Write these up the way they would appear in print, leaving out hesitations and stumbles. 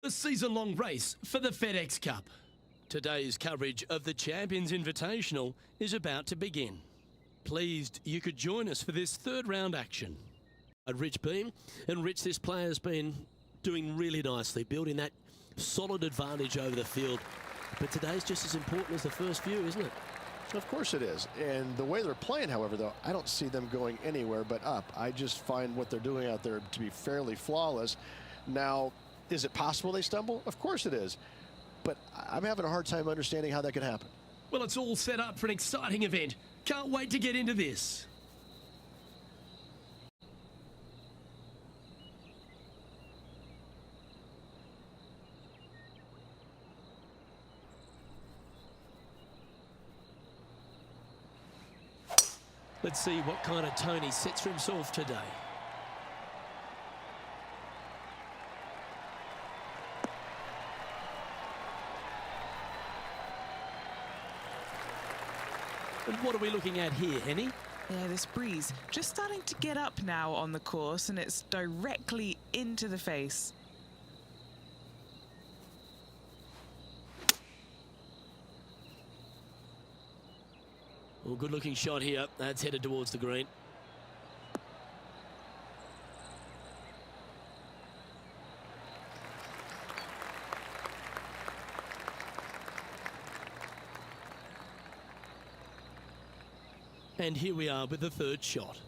the season-long race for the FedEx Cup. Today's coverage of the Champions Invitational is about to begin. Pleased you could join us for this third round action. Rich Beam, and Rich, this player's been doing really nicely, building that solid advantage over the field. But today's just as important as the first few, isn't it? Of course it is. And the way they're playing, however, though, I don't see them going anywhere but up. I just find what they're doing out there to be fairly flawless. Now, is it possible they stumble? Of course it is. But I'm having a hard time understanding how that could happen. Well, it's all set up for an exciting event. Can't wait to get into this. Let's see what kind of tone he sets for himself today. And what are we looking at here, Henny? Yeah, this breeze just starting to get up now on the course, and it's directly into the face. Well, good looking shot here. That's headed towards the green. And here we are with the third shot.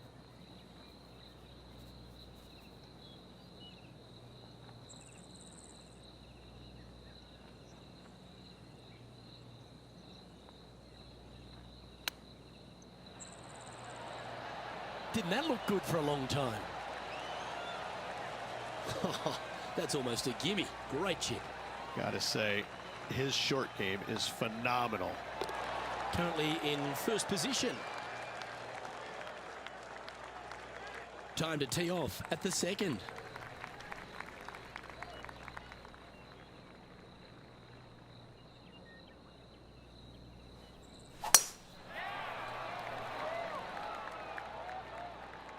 Didn't that look good for a long time? That's almost a gimme. Great chip. Gotta say, his short game is phenomenal. Currently in first position. Time to tee off at the second.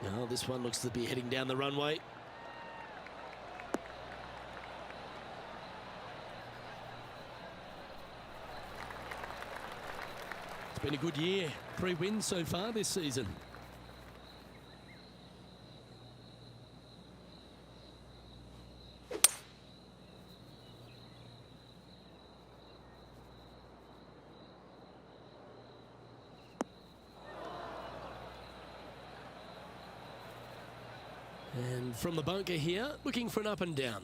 Now this one looks to be heading down the runway. It's been a good year. 3 wins so far this season. And from the bunker here, looking for an up and down.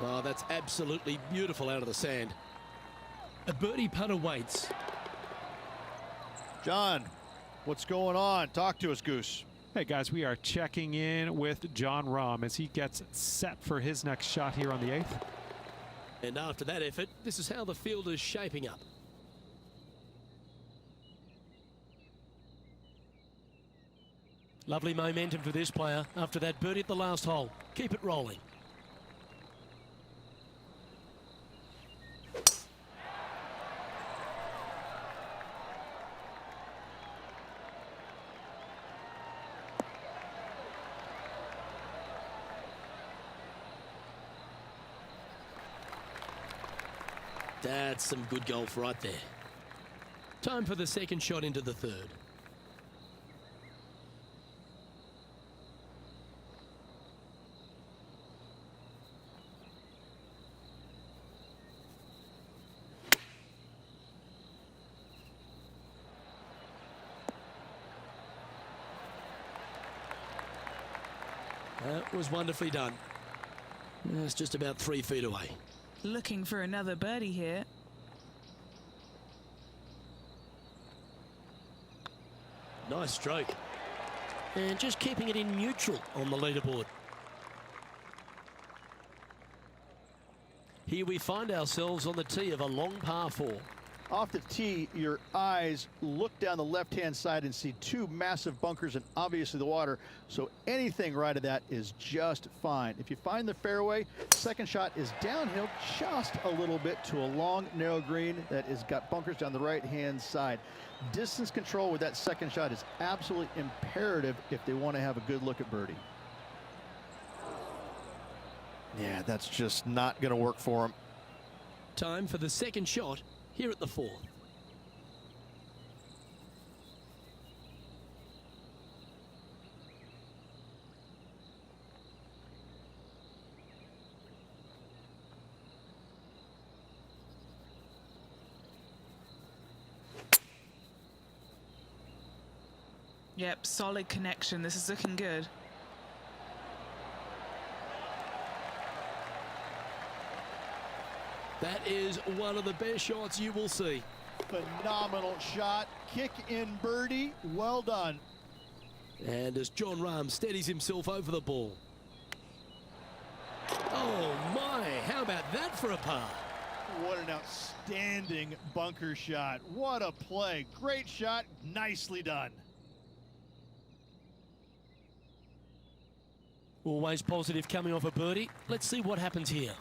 Oh, that's absolutely beautiful out of the sand. A birdie putt awaits. John, what's going on? Talk to us, Goose. Hey guys, we are checking in with Jon Rahm as he gets set for his next shot here on the 8th. And after that effort, this is how the field is shaping up. Lovely momentum for this player after that birdie at the last hole. Keep it rolling. That's some good golf right there. Time for the second shot into the third. That was wonderfully done. It's just about 3 feet away. Looking for another birdie here. Nice stroke. And just keeping it in neutral on the leaderboard. Here we find ourselves on the tee of a long par 4. Off the tee, your eyes look down the left-hand side and see two massive bunkers and obviously the water. So anything right of that is just fine. If you find the fairway, second shot is downhill just a little bit to a long, narrow green that has got bunkers down the right-hand side. Distance control with that second shot is absolutely imperative if they want to have a good look at birdie. Yeah, that's just not going to work for him. Time for the second shot here at the 4th. Yep, solid connection. This is looking good. That is one of the best shots you will see. Phenomenal shot. Kick in birdie. Well done. And as Jon Rahm steadies himself over the ball. Oh my, how about that for a par? What an outstanding bunker shot. What a play. Great shot. Nicely done. Always positive coming off a birdie. Let's see what happens here.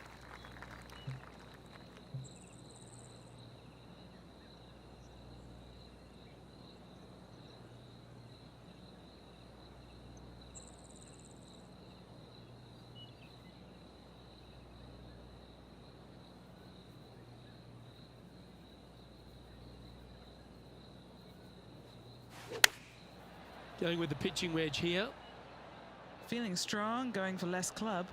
Going with the pitching wedge here. Feeling strong, going for less club.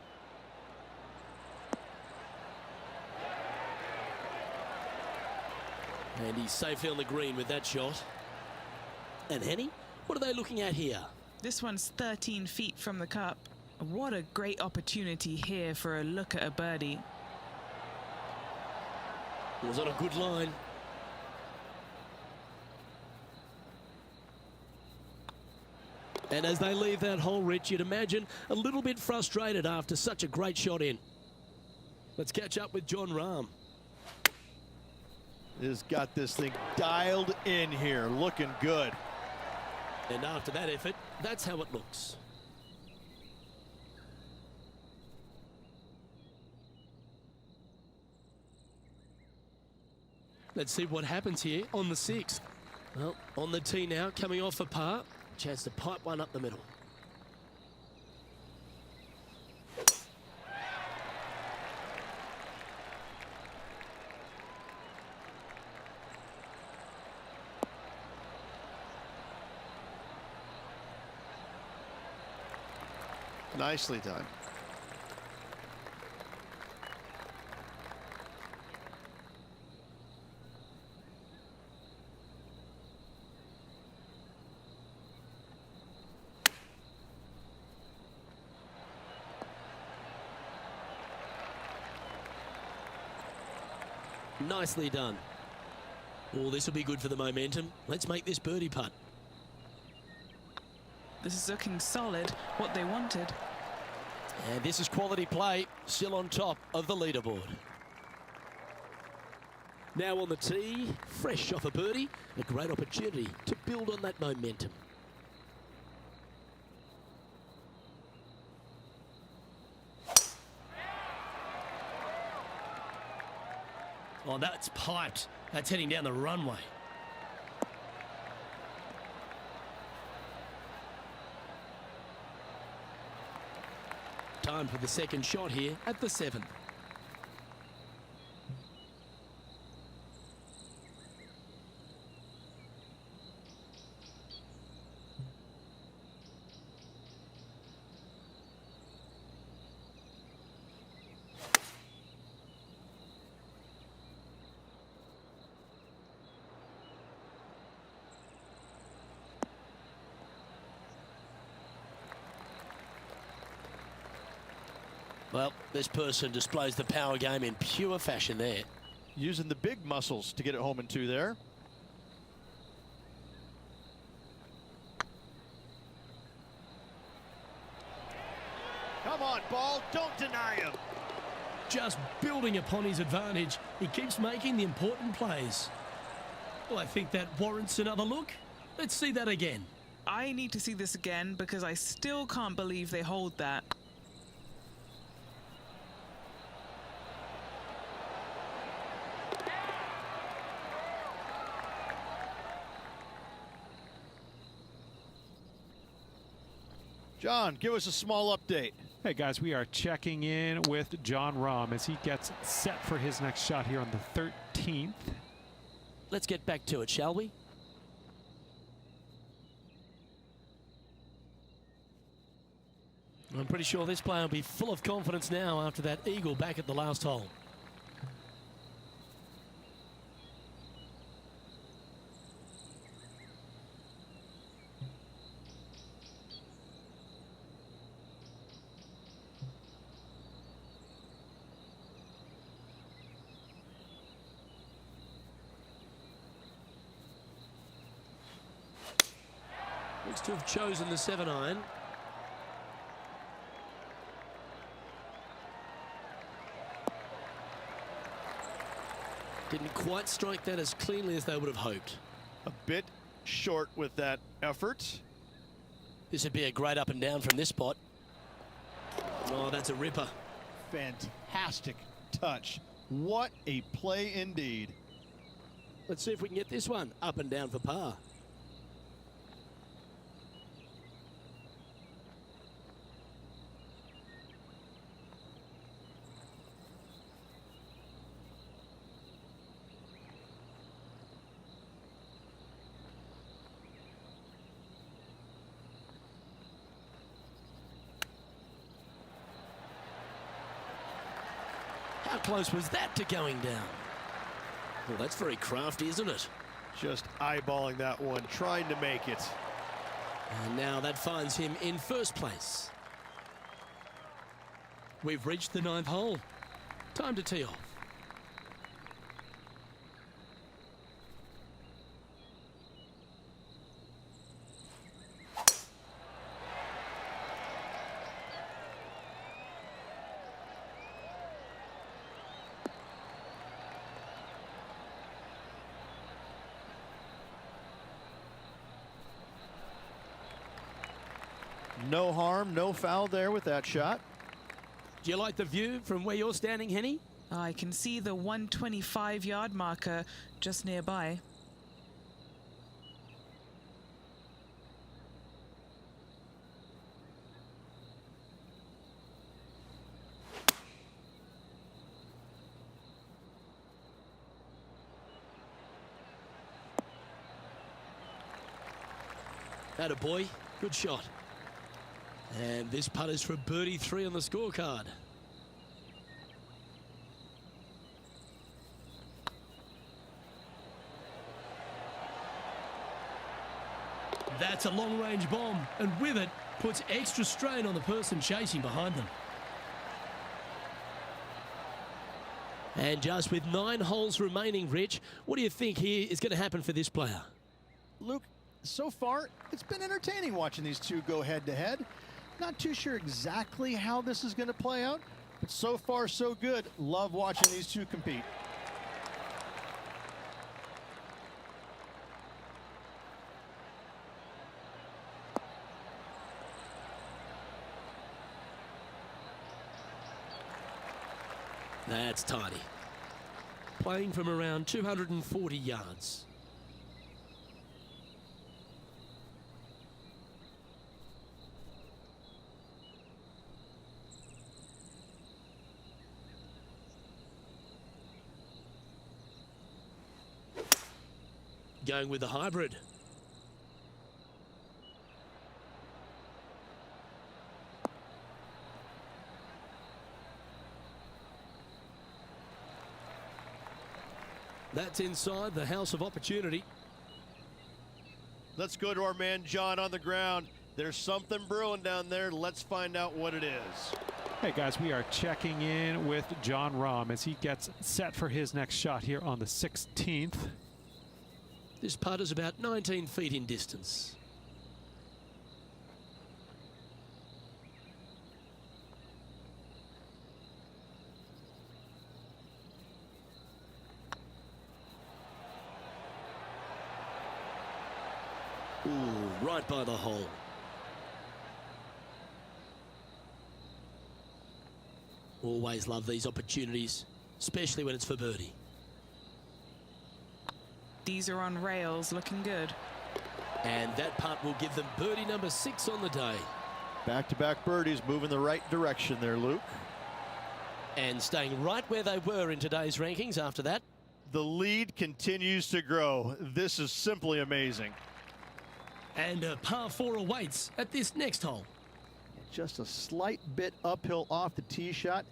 And he's safely on the green with that shot. And Henny, what are they looking at here? This one's 13 feet from the cup. What a great opportunity here for a look at a birdie. It was on a good line. And as they leave that hole, Rich, you'd imagine a little bit frustrated after such a great shot in. Let's catch up with Jon Rahm. Has got this thing dialed in here, looking good. And after that effort, that's how it looks. Let's see what happens here on the 6th. Well, on the tee now, coming off a par. Chance to pipe one up the middle. Nicely done. Nicely done. Oh, this will be good for the momentum. Let's make this birdie putt. This is looking solid, what they wanted. And this is quality play, still on top of the leaderboard. Now on the tee, fresh off a birdie, a great opportunity to build on that momentum. Oh, that's piped. That's heading down the runway. Time for the second shot here at the 7th. Well, this person displays the power game in pure fashion there. Using the big muscles to get it home in 2 there. Come on, ball, don't deny him. Just building upon his advantage, he keeps making the important plays. Well, I think that warrants another look. Let's see that again. I need to see this again because I still can't believe they hold that. John, give us a small update. Hey guys, we are checking in with John Rahm as he gets set for his next shot here on the 13th. Let's get back to it, shall we? I'm pretty sure this player will be full of confidence now after that eagle back at the last hole. Looks to have chosen the 7-iron. Didn't quite strike that as cleanly as they would have hoped. A bit short with that effort. This would be a great up and down from this spot. Oh, that's a ripper. Fantastic touch. What a play indeed. Let's see if we can get this one up and down for par. How close was that to going down? Well, that's very crafty, isn't it? Just eyeballing that one, trying to make it. And now that finds him in first place. We've reached the 9th hole. Time to tee off. No harm, no foul there with that shot. Do you like the view from where you're standing, Henny? I can see the 125-yard marker just nearby. Atta boy, good shot. And this putt is for birdie 3 on the scorecard. That's a long-range bomb, and with it, puts extra strain on the person chasing behind them. And just with 9 holes remaining, Rich, what do you think here is going to happen for this player? Luke, so far, it's been entertaining watching these two go head-to-head. Not too sure exactly how this is going to play out, but so far so good. Love watching these two compete. That's tidy. Playing from around 240 yards. Going with the hybrid. That's inside the house of opportunity. Let's go to our man John on the ground. There's something brewing down there. Let's find out what it is. Hey guys, we are checking in with John Rahm as he gets set for his next shot here on the 16th. This putt is about 19 feet in distance. Ooh, right by the hole. Always love these opportunities, especially when it's for birdie. These are on rails, looking good. And that putt will give them birdie number 6 on the day. Back-to-back birdies, moving the right direction there, Luke. And staying right where they were in today's rankings after that. The lead continues to grow. This is simply amazing. And a par 4 awaits at this next hole. Just a slight bit uphill off the tee shot.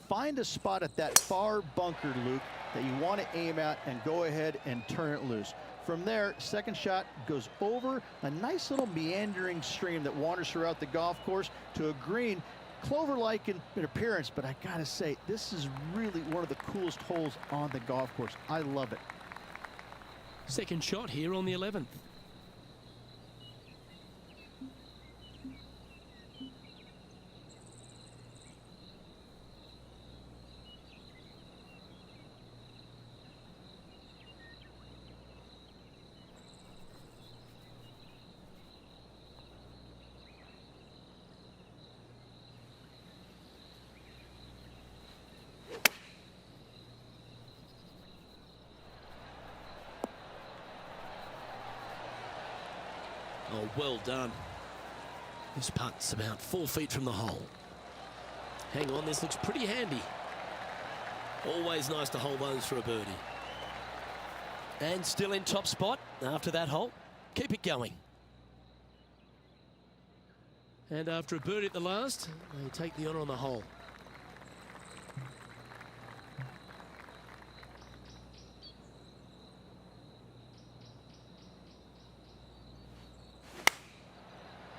Find a spot at that far bunker, Luke, that you want to aim at and go ahead and turn it loose. From there, second shot goes over a nice little meandering stream that wanders throughout the golf course to a green, clover-like in appearance, but I gotta say, this is really one of the coolest holes on the golf course. I love it. Second shot here on the 11th. Oh, well done. This putt's about 4 feet from the hole. Hang on, this looks pretty handy. Always nice to hold those for a birdie. And still in top spot after that hole. Keep it going. And after a birdie at the last, they take the honour on the hole.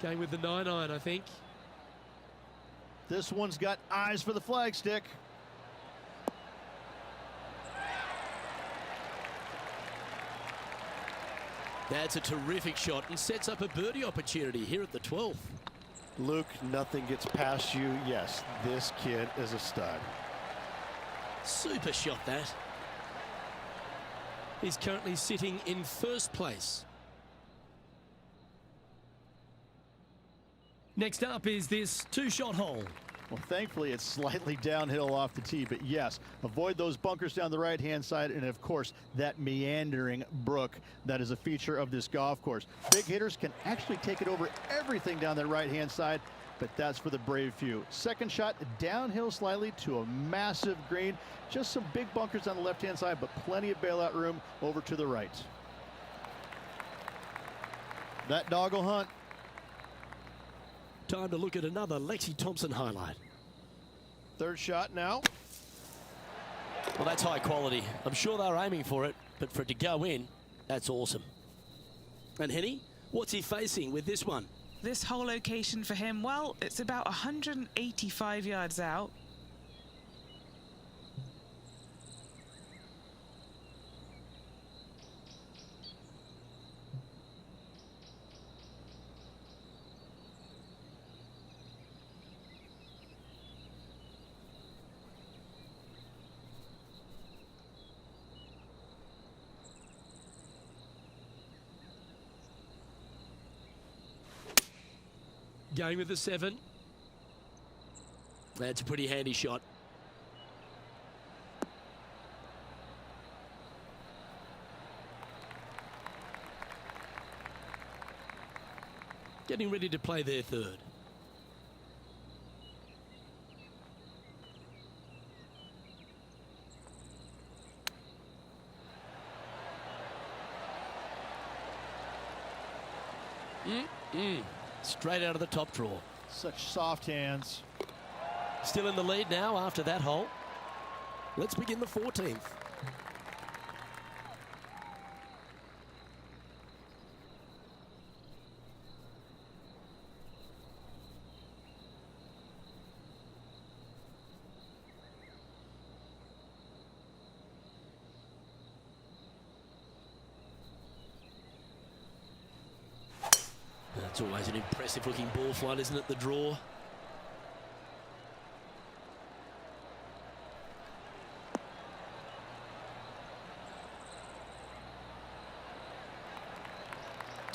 Going with the 9-iron, I think. This one's got eyes for the flagstick. That's a terrific shot and sets up a birdie opportunity here at the 12th. Luke, nothing gets past you. Yes, this kid is a stud. Super shot, that. He's currently sitting in first place. Next up is this 2-shot hole. Well, thankfully, it's slightly downhill off the tee, but yes, avoid those bunkers down the right-hand side, and of course, that meandering brook that is a feature of this golf course. Big hitters can actually take it over everything down that right-hand side, but that's for the brave few. Second shot, downhill slightly to a massive green. Just some big bunkers on the left-hand side, but plenty of bailout room over to the right. That dog will hunt. Time to look at another Lexi Thompson highlight. Third shot now. Well, that's high quality. I'm sure they're aiming for it, but for it to go in, that's awesome. And Henny, what's he facing with this one? This hole location for him, well, it's about 185 yards out. Going with the 7. That's a pretty handy shot. Getting ready to play their third. Straight out of the top drawer. Such soft hands. Still in the lead now after that hole. Let's begin the 14th. That's always an impressive looking ball flight, isn't it, the draw?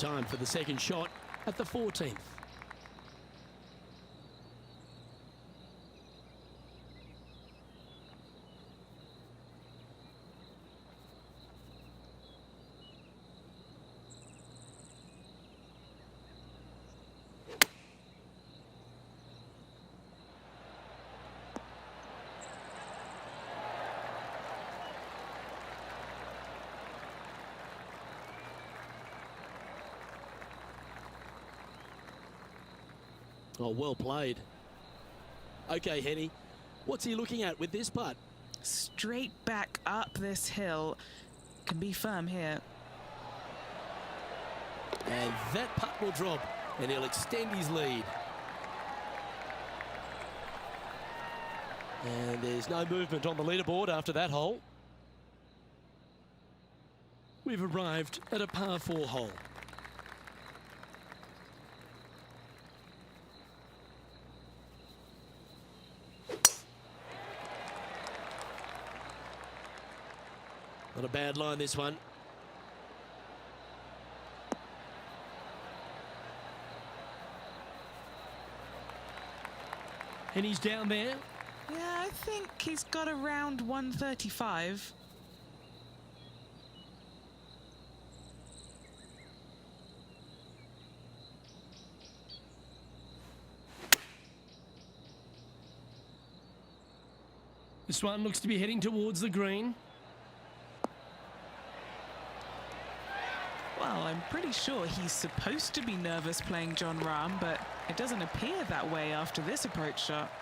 Time for the second shot at the 14th. Oh, well played. Okay, Henny, what's he looking at with this putt? Straight back up this hill. Can be firm here. And that putt will drop, and he'll extend his lead. And there's no movement on the leaderboard after that hole. We've arrived at a par 4 hole. Not a bad line, this one. And he's down there. Yeah, I think he's got around 135. This one looks to be heading towards the green. Well, I'm pretty sure he's supposed to be nervous playing Jon Rahm, but it doesn't appear that way after this approach shot.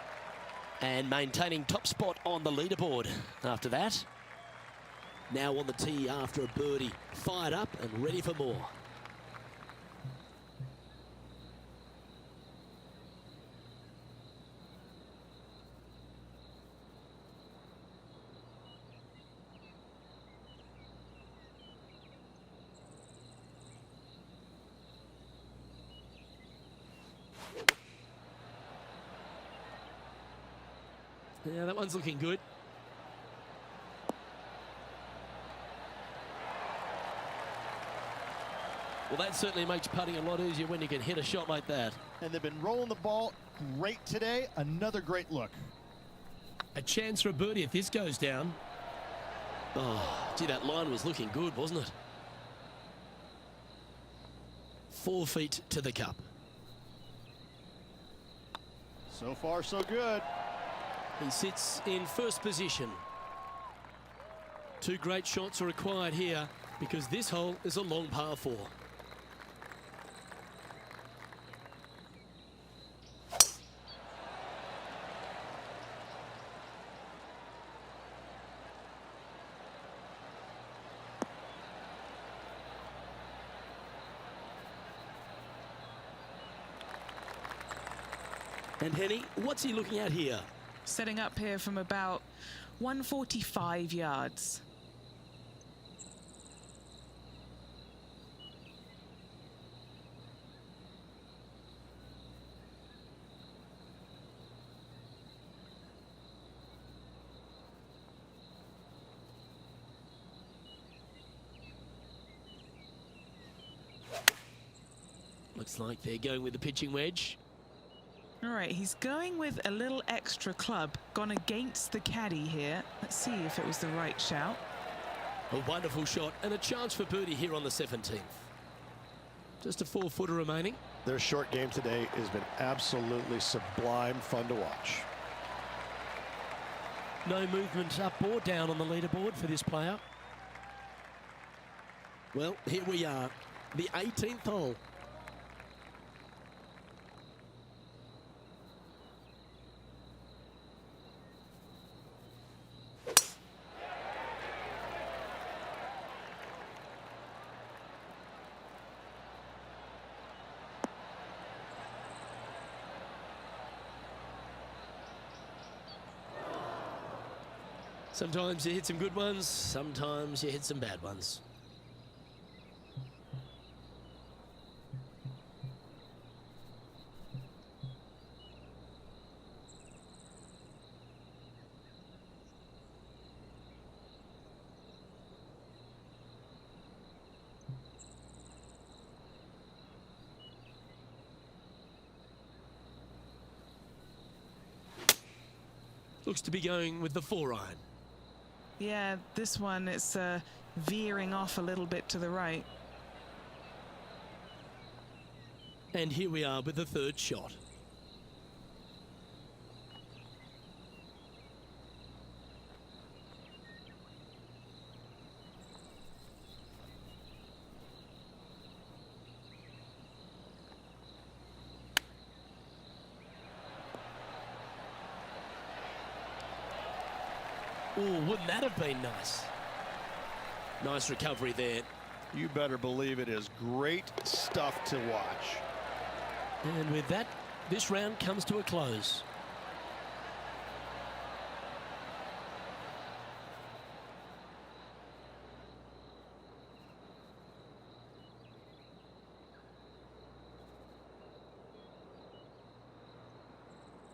And maintaining top spot on the leaderboard after that. Now on the tee after a birdie. Fired up and ready for more. Yeah, that one's looking good. Well, that certainly makes putting a lot easier when you can hit a shot like that. And they've been rolling the ball great today. Another great look. A chance for a birdie if this goes down. Oh, gee, that line was looking good, wasn't it? 4 feet to the cup. So far, so good. He sits in first position. 2 great shots are required here because this hole is a long par 4. And Henny, what's he looking at here? Setting up here from about 145 yards. Looks like they're going with the pitching wedge. All right, he's going with a little extra club, gone against the caddy here. Let's see if it was the right shout. A wonderful shot and a chance for birdie here on the 17th. Just a 4-footer remaining. Their short game today has been absolutely sublime fun to watch. No movement up or down on the leaderboard for this player. Well, here we are, the 18th hole. Sometimes you hit some good ones, sometimes you hit some bad ones. Looks to be going with the 4-iron. Yeah, this one, it's veering off a little bit to the right. And here we are with the third shot. Oh, wouldn't that have been nice? Nice recovery there. You better believe it is great stuff to watch. And with that, this round comes to a close.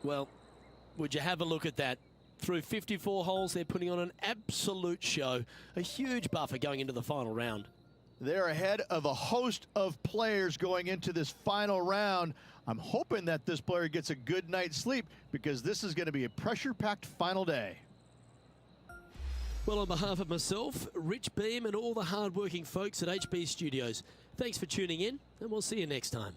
Well, would you have a look at that? Through 54 holes, they're putting on an absolute show. A huge buffer going into the final round. They're ahead of a host of players going into this final round. I'm hoping that this player gets a good night's sleep because this is going to be a pressure-packed final day. Well, on behalf of myself, Rich Beam, and all the hard-working folks at HB Studios, thanks for tuning in, and we'll see you next time.